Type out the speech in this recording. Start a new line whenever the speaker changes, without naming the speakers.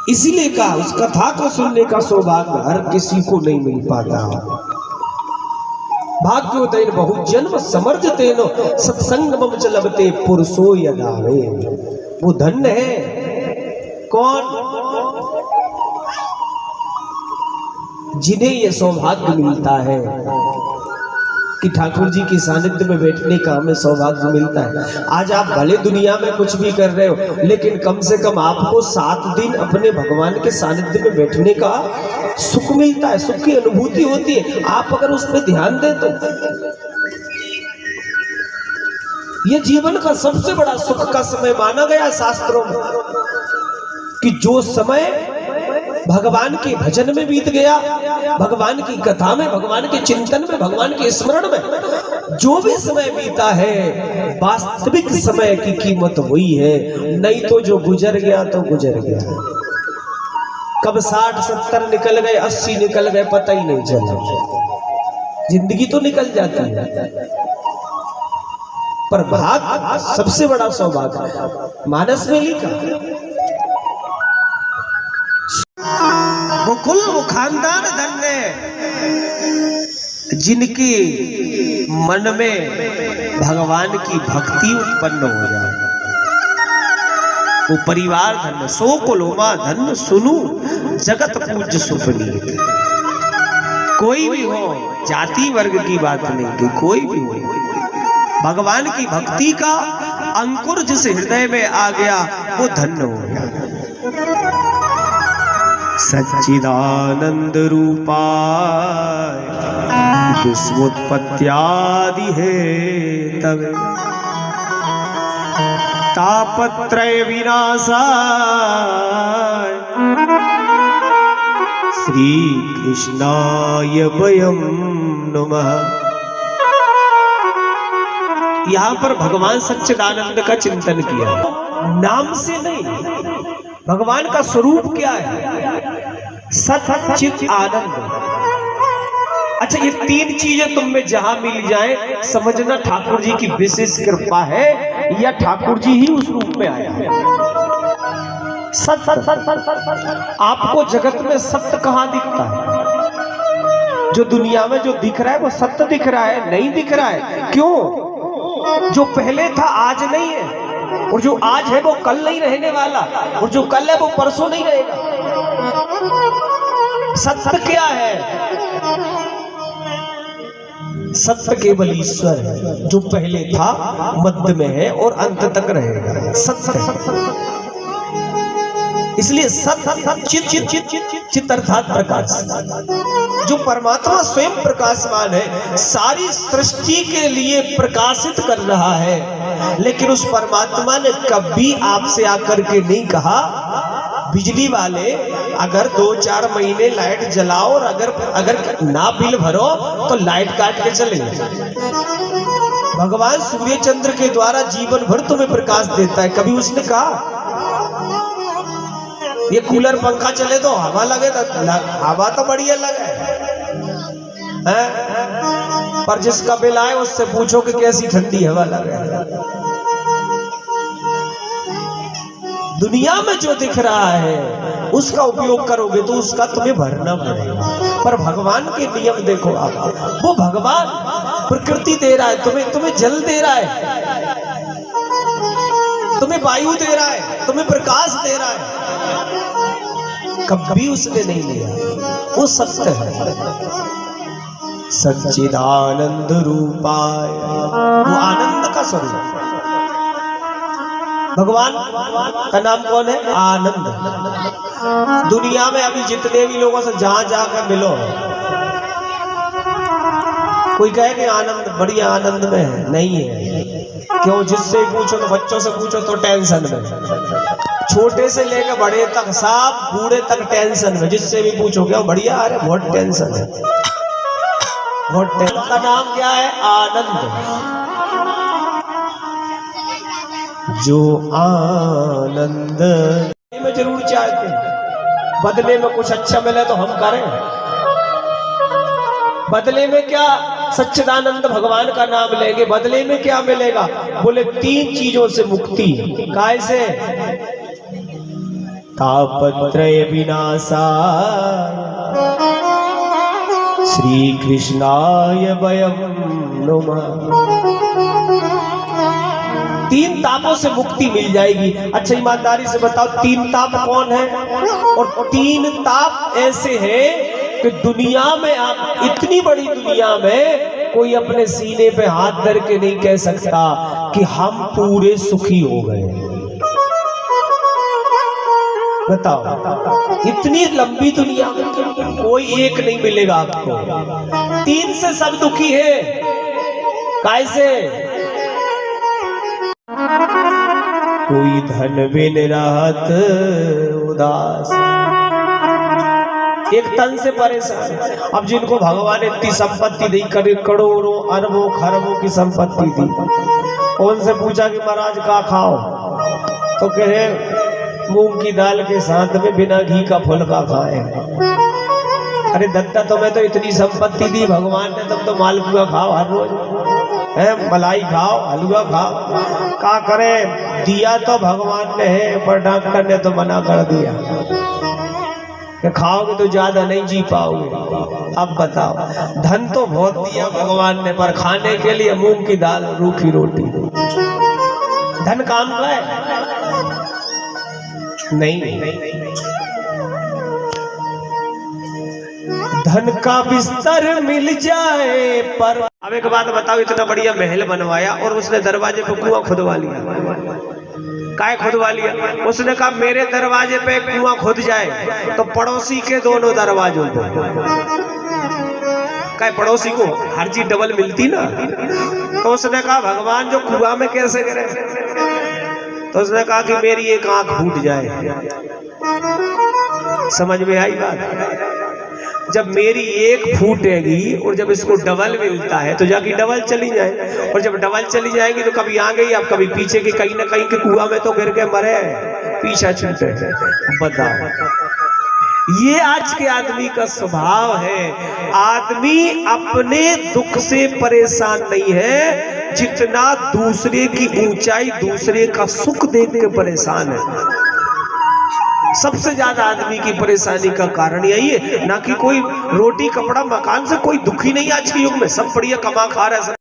इसीलिए कहा उस कथा को सुनने का सौभाग्य हर किसी को नहीं मिल पाता। भाग्योदयन बहुजन्म समर्जतेन सत्संगमम च लभते पुरुषो यदावे। वो धन्य है कौन? जिन्हें ये सौभाग्य मिलता है कि ठाकुर जी की सानिध्य में बैठने का हमें सौभाग्य मिलता है। आज आप भले दुनिया में कुछ भी कर रहे हो, लेकिन कम से कम आपको 7 दिन अपने भगवान के सानिध्य में बैठने का सुख मिलता है, सुख की अनुभूति होती है। आप अगर उस पर ध्यान दें तो ये जीवन का सबसे बड़ा सुख का समय माना गया शास्त्रों में कि जो समय भगवान के भजन में बीत गया, भगवान की कथा में, भगवान के चिंतन में, भगवान के स्मरण में जो भी समय बीता है, वास्तविक समय की कीमत हुई है। नहीं तो जो गुजर गया तो गुजर गया। कब 60-70 निकल गए, 80 निकल गए, पता ही नहीं चला। जिंदगी तो निकल जाती है, पर भाग सबसे बड़ा सौभाग्य। मानस में लिखा मुकुल मुखानदान धन्य जिनके मन में भगवान की भक्ति उत्पन्न हो जाए, वो परिवार धन्य। सो कुलोमा धन्य सुनु जगत पूज्य सुपनीत। कोई भी हो, जाति वर्ग की बात नहीं कि कोई भी हो, भगवान की भक्ति का अंकुर जिस हृदय में आ गया वो धन्य हो गया। सच्चिदानंद रूपाय विश्वोत्पत्त्यादि हेतवे तापत्रय विनाशाय श्री कृष्णाय वयं नमः। यहाँ पर भगवान सच्चिदानंद का चिंतन किया, नाम से नहीं। भगवान का स्वरूप क्या है? सच्चिद आनंद। अच्छा, ये 3 चीजें तुम में जहां मिल जाए, समझना ठाकुर जी की विशेष कृपा है या ठाकुर जी ही उस रूप में आया है। सत्य। आपको जगत में सत्य कहां दिखता है? जो दुनिया में जो दिख रहा है वो सत्य दिख रहा है? नहीं दिख रहा है। क्यों? जो पहले था आज नहीं है, और जो आज है वो कल नहीं रहने वाला, और जो कल है वो परसों नहीं रहेगा। सत्य क्या है? सत्य केवल ईश्वर है, जो पहले था, मध्य में है और अंत तक रहेगा। सत्य। इसलिए चित अर्थात प्रकाश, जो परमात्मा स्वयं प्रकाशमान है, सारी सृष्टि के लिए प्रकाशित कर रहा है। लेकिन उस परमात्मा ने कभी आपसे आकर के नहीं कहा, बिजली वाले अगर 2-4 महीने लाइट जलाओ और अगर ना बिल भरो तो लाइट काट के चले। भगवान सूर्य चंद्र के द्वारा जीवन भर तुम्हें प्रकाश देता है। कभी उसने कहा ये कूलर पंखा चले तो हवा लगे, तो हवा तो बढ़िया लगे है? पर जिसका बिल आए उससे पूछो कि कैसी ठंडी हवा लगे। दुनिया में जो दिख रहा है उसका उपयोग करोगे तो उसका तुम्हें भरना पड़ेगा। पर भगवान के नियम देखो आप, वो भगवान प्रकृति दे रहा है, तुम्हें जल दे रहा है, तुम्हें वायु दे रहा है, तुम्हें प्रकाश दे रहा है। कभी उसने नहीं लिया। वो सत्य है। सच्चिदानंद रूपाय, वो आनंद का स्वरूप। भगवान का नाम कौन है? आनंद। दुनिया में अभी जितने भी लोगों से जहां जाकर मिलो, कोई कहे कि आनंद बढ़िया आनंद में है, नहीं है। क्यों? जिससे पूछो तो, बच्चों से पूछो तो टेंशन में, छोटे से लेकर बड़े तक, सब बूढ़े तक टेंशन में। जिससे भी पूछो क्या बढ़िया, अरे बहुत टेंशन है, बहुत टेंशन। का नाम क्या है? आनंद। जो आनंद में जरूर चाहते हैं, बदले में कुछ अच्छा मिले तो हम करें। बदले में क्या? सच्चिदानंद भगवान का नाम लेंगे, बदले में क्या मिलेगा? बोले 3 चीजों से मुक्ति। कैसे? तापत्रय विनाशाय श्री कृष्णाय वयं नुमः। तीन तापों से मुक्ति मिल जाएगी। अच्छा ईमानदारी से बताओ, तीन ताप कौन है? और तीन ताप ऐसे हैं कि दुनिया में, आप इतनी बड़ी दुनिया में कोई अपने सीने पे हाथ धर के नहीं कह सकता कि हम पूरे सुखी हो गए। बताओ, इतनी लंबी दुनिया में कोई एक नहीं मिलेगा आपको। तीन से सब दुखी है। कैसे? कोई धन बिन रहत उदास, एक तन से परेशान। अब जिनको भगवान इतनी संपत्ति दी, करोड़ों अरबों खरबों की संपत्ति दी, उनसे पूछा कि महाराज का खाओ, तो कहे मूंग की दाल के साथ में बिना घी का फुल्का खाए। अरे दत्ता, तुम्हें तो इतनी संपत्ति दी भगवान ने, तुम तो मालपुआ खाओ हर रोज, है मलाई खाओ, हलवा खाओ। क्या करे, दिया तो भगवान ने है, पर डॉक्टर ने तो मना कर दिया कि खाओगे तो ज्यादा नहीं जी पाओगे। अब बताओ, धन तो बहुत दिया भगवान ने, पर खाने के लिए मूंग की दाल रूखी रोटी। धन काम का है? नहीं। धन का बिस्तर मिल जाए पर। अब एक बात बताओ, इतना बढ़िया महल बनवाया और उसने दरवाजे पे कुआं खुदवा लिया। काय खुदवा लिया? उसने कहा मेरे दरवाजे पे कुआं खुद जाए तो पड़ोसी के दोनों दरवाजों पे। काय पड़ोसी को हर चीज डबल मिलती ना। तो उसने कहा भगवान जो कुआं में कैसे करे? तो उसने कहा कि मेरी एक आंख फूट जाए। समझ में आई बात? जब मेरी एक फूटेगी और जब इसको डबल मिलता है तो जाके डबल चली जाए, और जब डबल चली जाएगी तो कभी आ गई, अब कभी पीछे की कहीं ना कहीं के कुआं में तो गिर के मरे, पीछा छूटे। बताओ, ये आज के आदमी का स्वभाव है। आदमी अपने दुख से परेशान नहीं है जितना दूसरे की ऊंचाई, दूसरे का सुख देख के परेशान है। सबसे ज्यादा आदमी की परेशानी का कारण यही है, ना कि कोई रोटी कपड़ा मकान से कोई दुखी नहीं। आज के युग में सब बढ़िया कमा खा रहा है।